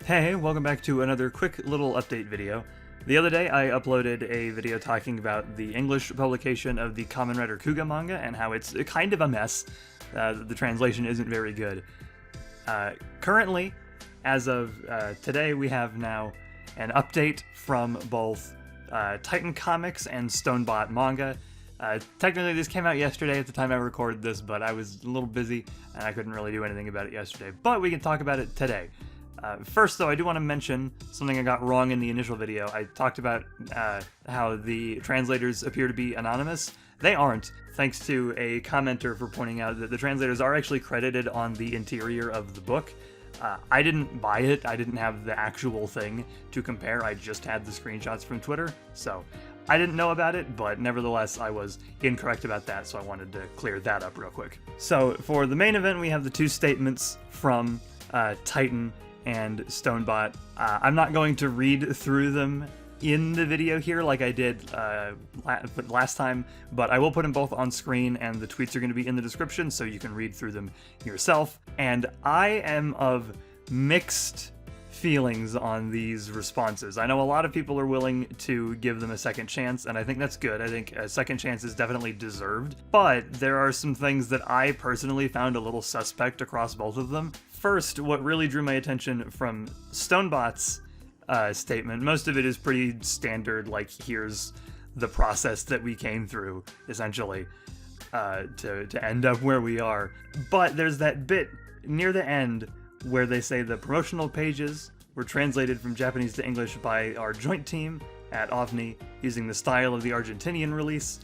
Hey, welcome back to another quick little update video. The other day I uploaded a video talking about the English publication of the Kamen Rider Kuuga Manga and how it's kind of a mess. The translation isn't very good. Currently, as of today, we have now an update from both Titan Comics and Stonebot Manga. Technically this came out yesterday at the time I recorded this, but I was a little busy and I couldn't really do anything about it yesterday. But we can talk about it today. First, though, I do want to mention something I got wrong in the initial video. I talked about how the translators appear to be anonymous. They aren't, thanks to a commenter for pointing out that the translators are actually credited on the interior of the book. I didn't buy it. I didn't have the actual thing to compare. I just had the screenshots from Twitter, so I didn't know about it, but nevertheless, I was incorrect about that, so I wanted to clear that up real quick. So, for the main event, we have the two statements from Titan and Stonebot. I'm not going to read through them in the video here like I did last time, but I will put them both on screen, and the tweets are going to be in the description so you can read through them yourself. And I am of mixed feelings on these responses. I know a lot of people are willing to give them a second chance, and I think that's good. I think a second chance is definitely deserved, but there are some things that I personally found a little suspect across both of them. First, what really drew my attention from Stonebot's statement, most of it is pretty standard, like here's the process that we came through, essentially, to end up where we are. But there's that bit near the end where they say the promotional pages were translated from Japanese to English by our joint team at OVNI using the style of the Argentinian release.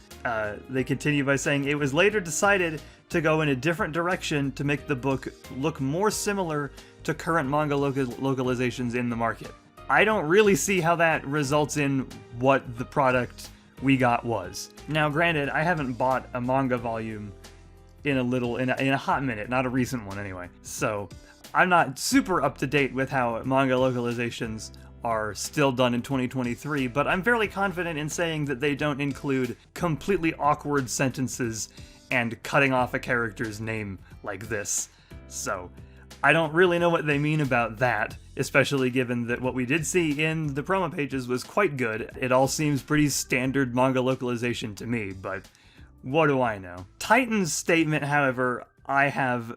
They continue by saying it was later decided to go in a different direction to make the book look more similar to current manga localizations in the market. I don't really see how that results in what the product we got was. Now, granted, I haven't bought a manga volume in a hot minute, not a recent one anyway, so I'm not super up to date with how manga localizations are still done in 2023, but I'm fairly confident in saying that they don't include completely awkward sentences and cutting off a character's name like this. So, I don't really know what they mean about that, especially given that what we did see in the promo pages was quite good. It all seems pretty standard manga localization to me, but what do I know? Titan's statement, however, I have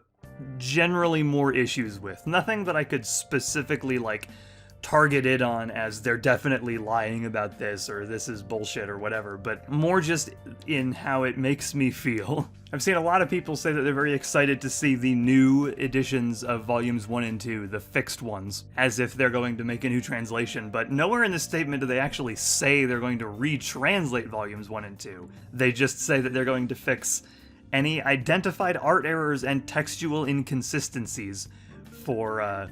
generally more issues with. Nothing that I could specifically, target it on as they're definitely lying about this or this is bullshit or whatever, but more just in how it makes me feel. I've seen a lot of people say that they're very excited to see the new editions of volumes 1 and 2, the fixed ones, as if they're going to make a new translation, but nowhere in the statement do they actually say they're going to retranslate volumes 1 and 2. They just say that they're going to fix any identified art errors and textual inconsistencies for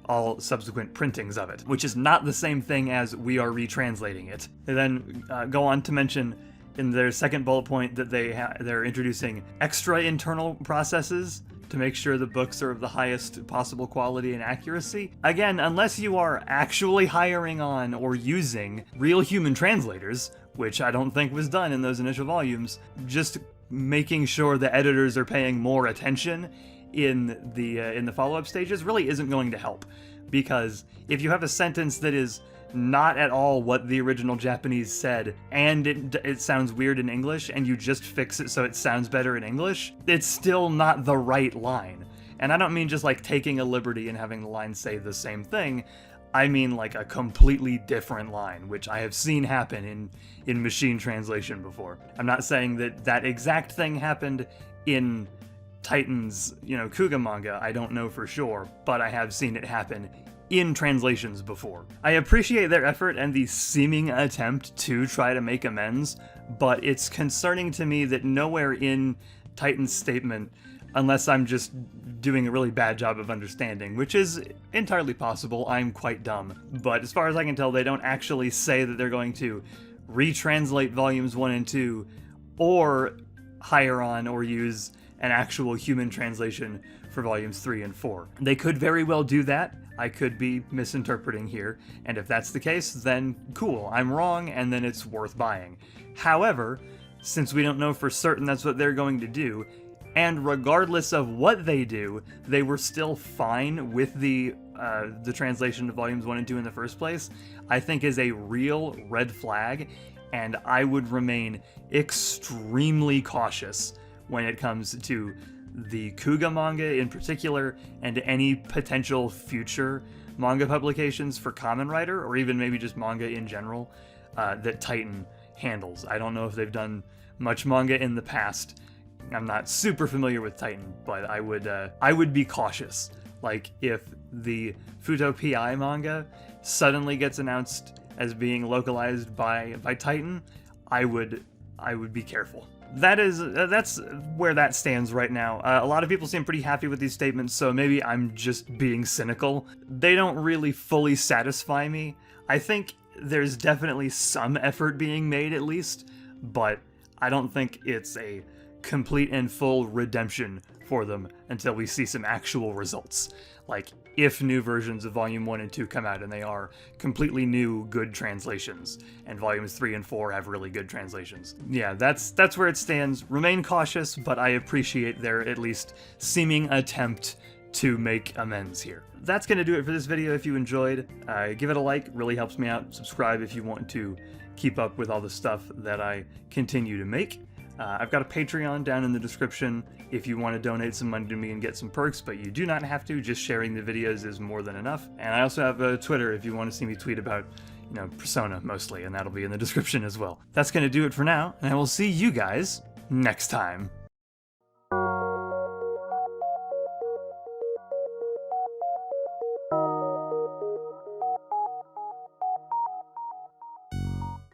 all subsequent printings of it, which is not the same thing as we are retranslating it. They then go on to mention in their second bullet point that they're introducing extra internal processes to make sure the books are of the highest possible quality and accuracy. Again, unless you are actually hiring on or using real human translators, which I don't think was done in those initial volumes, just making sure the editors are paying more attention in the follow-up stages really isn't going to help, because if you have a sentence that is not at all what the original Japanese said and it sounds weird in English and you just fix it so it sounds better in English, it's still not the right line. And I don't mean just taking a liberty and having the line say the same thing. I mean a completely different line, which I have seen happen in machine translation before. I'm not saying that exact thing happened in Titan's, Kuuga Manga, I don't know for sure, but I have seen it happen in translations before. I appreciate their effort and the seeming attempt to try to make amends, but it's concerning to me that nowhere in Titan's statement, unless I'm just doing a really bad job of understanding, which is entirely possible, I'm quite dumb, but as far as I can tell, they don't actually say that they're going to retranslate volumes 1 and 2, or hire on or use an actual human translation for volumes 3 and 4. They could very well do that. I could be misinterpreting here, and if that's the case, then cool, I'm wrong, and then it's worth buying. However, since we don't know for certain that's what they're going to do, and regardless of what they do, they were still fine with the the translation of volumes 1 and 2 in the first place, I think is a real red flag, and I would remain extremely cautious when it comes to the Kuuga manga in particular, and any potential future manga publications for Kamen Rider, or even maybe just manga in general, that Titan handles. I don't know if they've done much manga in the past. I'm not super familiar with Titan, but I would be cautious. Like, if the Futo PI manga suddenly gets announced as being localized by Titan, I would be careful. That's where that stands right now. A lot of people seem pretty happy with these statements, so maybe I'm just being cynical. They don't really fully satisfy me. I think there's definitely some effort being made, at least, but I don't think it's a complete and full redemption for them until we see some actual results. Like, if new versions of Volume 1 and 2 come out and they are completely new, good translations, and Volumes 3 and 4 have really good translations. Yeah, that's where it stands. Remain cautious, but I appreciate their at least seeming attempt to make amends here. That's going to do it for this video. If you enjoyed, give it a like, really helps me out. Subscribe if you want to keep up with all the stuff that I continue to make. I've got a Patreon down in the description if you want to donate some money to me and get some perks, but you do not have to. Just sharing the videos is more than enough. And I also have a Twitter if you want to see me tweet about, Persona mostly, and that'll be in the description as well. That's going to do it for now, and I will see you guys next time.